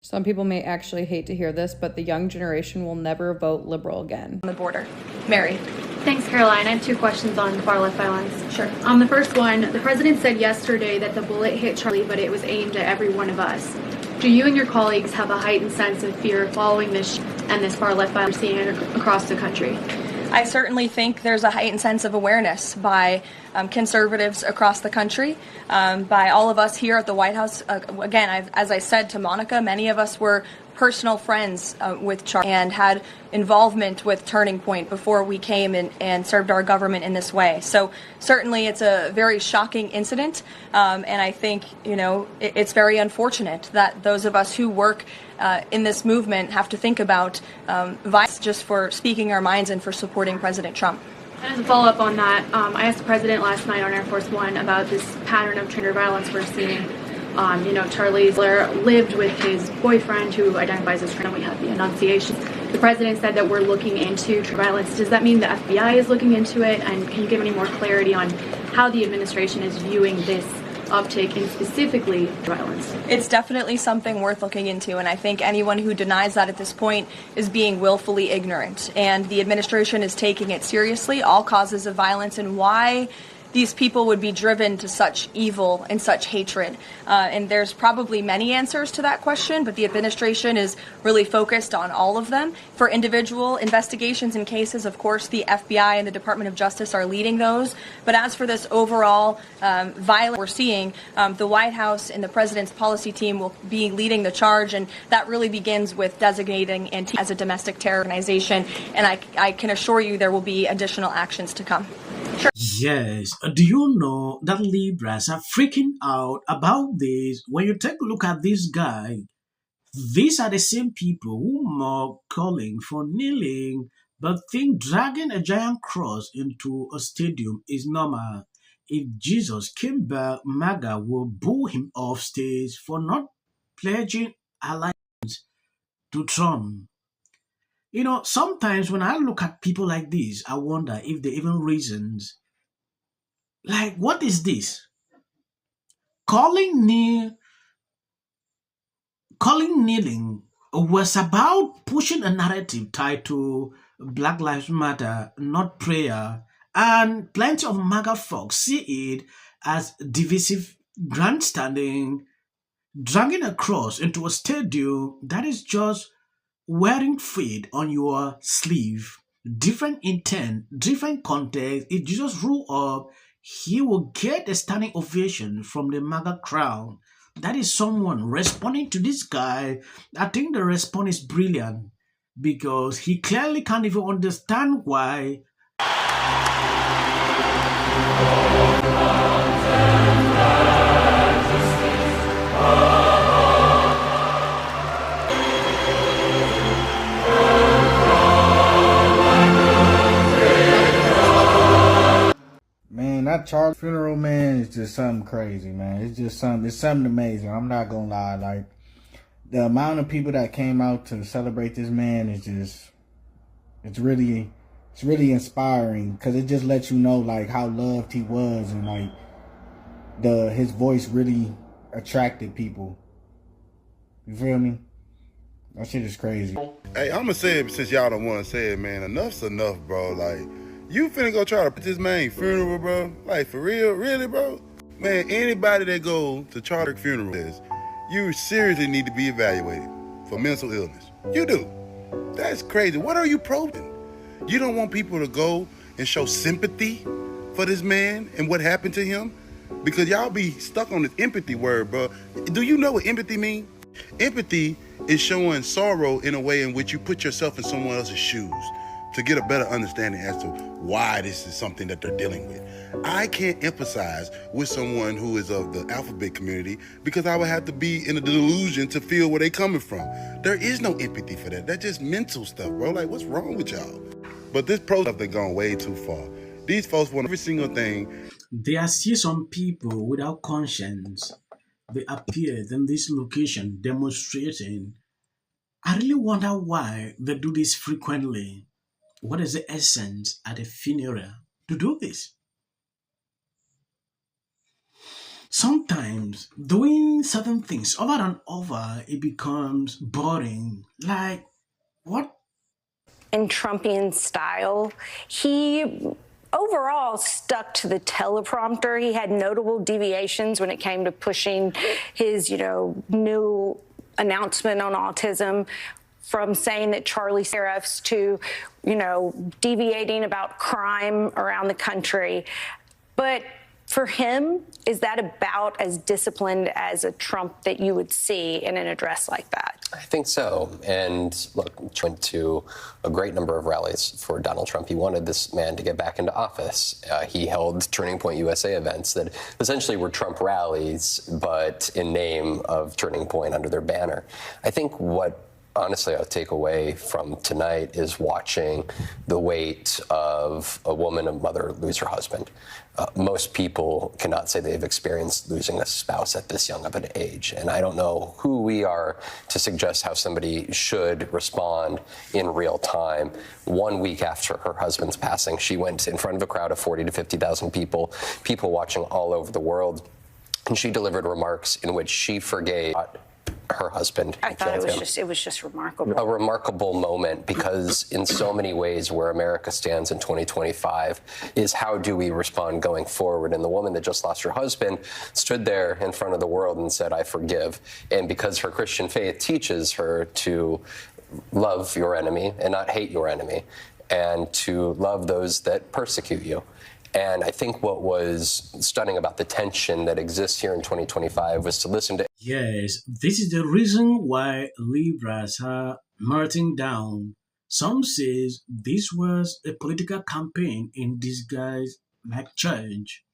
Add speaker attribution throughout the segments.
Speaker 1: Some people may actually hate to hear this, but the young generation will never vote liberal again.
Speaker 2: On the border. Mary.
Speaker 3: Thanks, Caroline. I have two questions on far-left violence.
Speaker 2: Sure.
Speaker 3: The first one, the president said yesterday that the bullet hit Charlie, but it was aimed at every one of us. Do you and your colleagues have a heightened sense of fear following this and this far-left violence we're seeing across the country?
Speaker 2: I certainly think there's a heightened sense of awareness by conservatives across the country, by all of us here at the White House. Again, as I said to Monica, many of us were personal friends with Charlie and had involvement with Turning Point before we came and served our government in this way. So certainly it's a very shocking incident, and I think, it's very unfortunate that those of us who work in this movement have to think about violence just for speaking our minds and for supporting President Trump.
Speaker 3: And as a follow-up on that, I asked the president last night on Air Force One about this pattern of gender violence we're seeing. Charlie lived with his boyfriend who identifies as trans. We had the Annunciation. The president said that we're looking into violence. Does that mean the FBI is looking into it? And can you give any more clarity on how the administration is viewing this uptick in specifically violence?
Speaker 2: It's definitely something worth looking into, and I think anyone who denies that at this point is being willfully ignorant. And the administration is taking it seriously, all causes of violence, and why these people would be driven to such evil and such hatred. And there's probably many answers to that question, but the administration is really focused on all of them. For individual investigations and cases, of course, the FBI and the Department of Justice are leading those. But as for this overall violence we're seeing, the White House and the president's policy team will be leading the charge, and that really begins with designating Antifa as a domestic terror organization. And I can assure you there will be additional actions to come.
Speaker 4: Yes, do you know that Libras are freaking out about this? When you take a look at this guy, these are the same people who mock calling for kneeling, but think dragging a giant cross into a stadium is normal. If Jesus came back, MAGA will boo him off stage for not pledging alliance to Trump. Sometimes when I look at people like this, I wonder if they even reasons. Like, what is this? Calling kneeling was about pushing a narrative tied to Black Lives Matter, not prayer, and plenty of MAGA folks see it as divisive grandstanding, dragging a cross into a stadium that is just wearing faith on your sleeve. Different intent, different context. If Jesus grew up, he will get a standing ovation from the MAGA crowd. That is someone responding to this guy. I think the response is brilliant because he clearly can't even understand why.
Speaker 5: That Charlie funeral, man, is just something crazy, man. It's something amazing. I'm not gonna lie. Like, the amount of people that came out to celebrate this man is it's really inspiring, because it just lets you know, like, how loved he was, and like his voice really attracted people. You feel me? That shit is crazy.
Speaker 6: Hey, I'ma say it since y'all don't want to say it, man. Enough's enough, bro. Like, you finna go try to put this man funeral, bro? Like, for real? Really, bro? Man, anybody that go to Charlie funeral, you seriously need to be evaluated for mental illness. You do. That's crazy. What are you probing? You don't want people to go and show sympathy for this man and what happened to him? Because y'all be stuck on this empathy word, bro. Do you know what empathy means? Empathy is showing sorrow in a way in which you put yourself in someone else's shoes to get a better understanding as to why this is something that they're dealing with. I can't empathize with someone who is of the alphabet community because I would have to be in a delusion to feel where they're coming from. There is no empathy for that. That's just mental stuff, bro. Like, what's wrong with y'all? But this pro stuff, they're gone way too far. These folks want every single thing.
Speaker 4: There are still some people without conscience. They appeared in this location demonstrating. I really wonder why they do this frequently. What is the essence at a funeral to do this? Sometimes doing certain things over and over, it becomes boring. Like, what?
Speaker 7: In Trumpian style, he overall stuck to the teleprompter. He had notable deviations when it came to pushing his, new announcement on autism, from saying that Charlie sheriffs to, deviating about crime around the country. But for him, is that about as disciplined as a Trump that you would see in an address like that?
Speaker 8: I think so. And look, went to a great number of rallies for Donald Trump. He wanted this man to get back into office. He held Turning Point USA events that essentially were Trump rallies, but in name of Turning Point under their banner. I think what honestly I'll take away from tonight is watching the weight of a woman, a mother, lose her husband. Most people cannot say they've experienced losing a spouse at this young of an age. And I don't know who we are to suggest how somebody should respond in real time. 1 week after her husband's passing, she went in front of a crowd of 40 to 50,000 people watching all over the world. And she delivered remarks in which she forgave her husband.
Speaker 7: I thought it was just remarkable.
Speaker 8: A remarkable moment, because in so many ways where America stands in 2025 is how do we respond going forward? And the woman that just lost her husband stood there in front of the world and said, I forgive. And because her Christian faith teaches her to love your enemy and not hate your enemy, and to love those that persecute you. And I think what was stunning about the tension that exists here in 2025 was to listen to.
Speaker 4: Yes, this is the reason why Libras are melting down. Some says this was a political campaign in disguise, like church.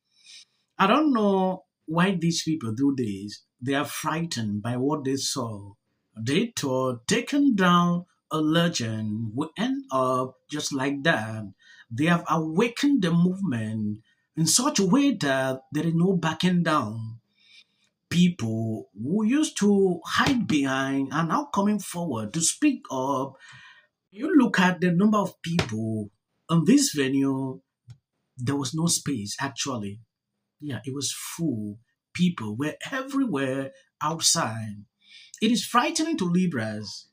Speaker 4: I don't know why these people do this. They are frightened by what they saw. They thought taking down a legend would end up just like that. They have awakened the movement in such a way that there is no backing down. People who used to hide behind are now coming forward to speak up. You look at the number of people on this venue, there was no space actually. Yeah, it was full. People were everywhere outside. It is frightening to Libras.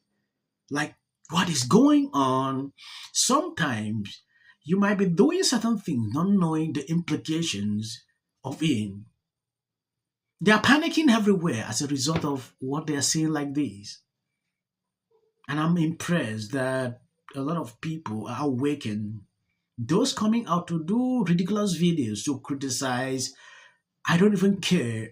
Speaker 4: Like, what is going on? Sometimes you might be doing certain things not knowing the implications of it. They are panicking everywhere as a result of what they are seeing like this. And I'm impressed that a lot of people are awakened. Those coming out to do ridiculous videos to criticize, I don't even care.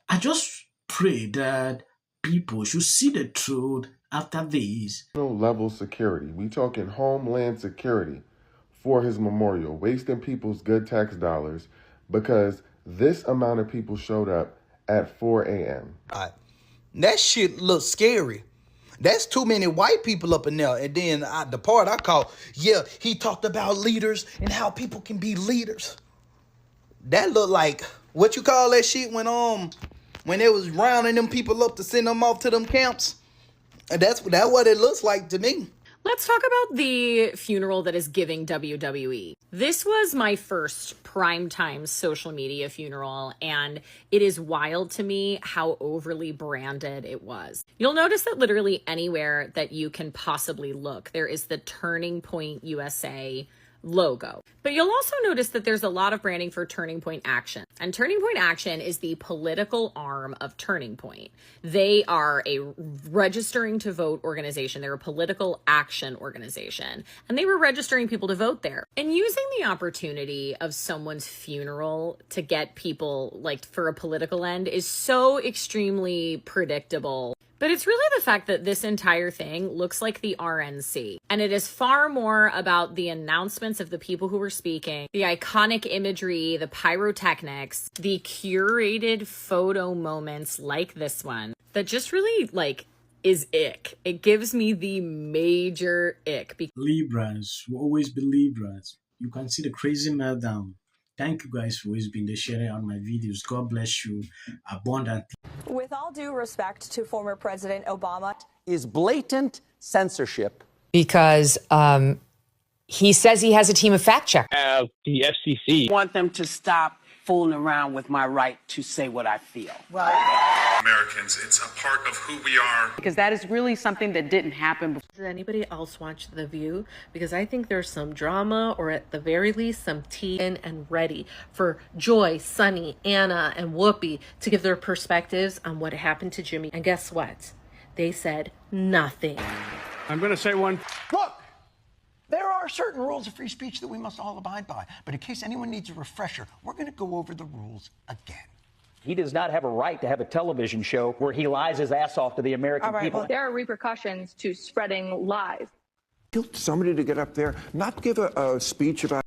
Speaker 4: I just pray that people should see the truth after this.
Speaker 9: Level security. We talking Homeland Security for his memorial, wasting people's good tax dollars because this amount of people showed up at 4 a.m.
Speaker 10: That shit looks scary. That's too many white people up in there. And then the part I call, he talked about leaders and how people can be leaders. That looked like, what you call that shit when they was rounding them people up to send them off to them camps? And that's what it looks like to me.
Speaker 11: Let's talk about the funeral that is giving WWE. This was my first primetime social media funeral, and it is wild to me how overly branded it was. You'll notice that literally anywhere that you can possibly look, there is the Turning Point USA logo. But you'll also notice that there's a lot of branding for Turning Point Action. And Turning Point Action is the political arm of Turning Point. They are a registering to vote organization. They're a political action organization. And they were registering people to vote there. And using the opportunity of someone's funeral to get people like for a political end is so extremely predictable. But it's really the fact that this entire thing looks like the RNC. And it is far more about the announcements of the people who were speaking, the iconic imagery, the pyrotechnics, the curated photo moments like this one that just really is ick. It gives me the major ick.
Speaker 4: Libras will always be Libras. You can see the crazy meltdown. Thank you guys for always being there, sharing on my videos. God bless you abundantly.
Speaker 2: With all due respect to former President Obama,
Speaker 12: is blatant censorship.
Speaker 13: Because he says he has a team of fact checkers.
Speaker 14: Have the FCC
Speaker 15: want them to stop
Speaker 12: fooling around with my right to say what I feel.
Speaker 13: Americans, it's a part of who we are.
Speaker 12: Because that is really something that didn't happen before.
Speaker 14: Did anybody else watch The View? Because I think there's some drama, or at the very least, some tea in and ready for Joy, Sunny, Anna, and Whoopi to give their perspectives on what happened to Jimmy. And guess what? They said nothing.
Speaker 15: I'm going to say one.
Speaker 16: Look, there are certain rules of free speech that we must all abide by. But in case anyone needs a refresher, we're going to go over the rules again.
Speaker 12: He does not have a right to have a television show where he lies his ass off to the American people.
Speaker 17: There are repercussions to spreading lies.
Speaker 18: Somebody to get up there, not give a speech about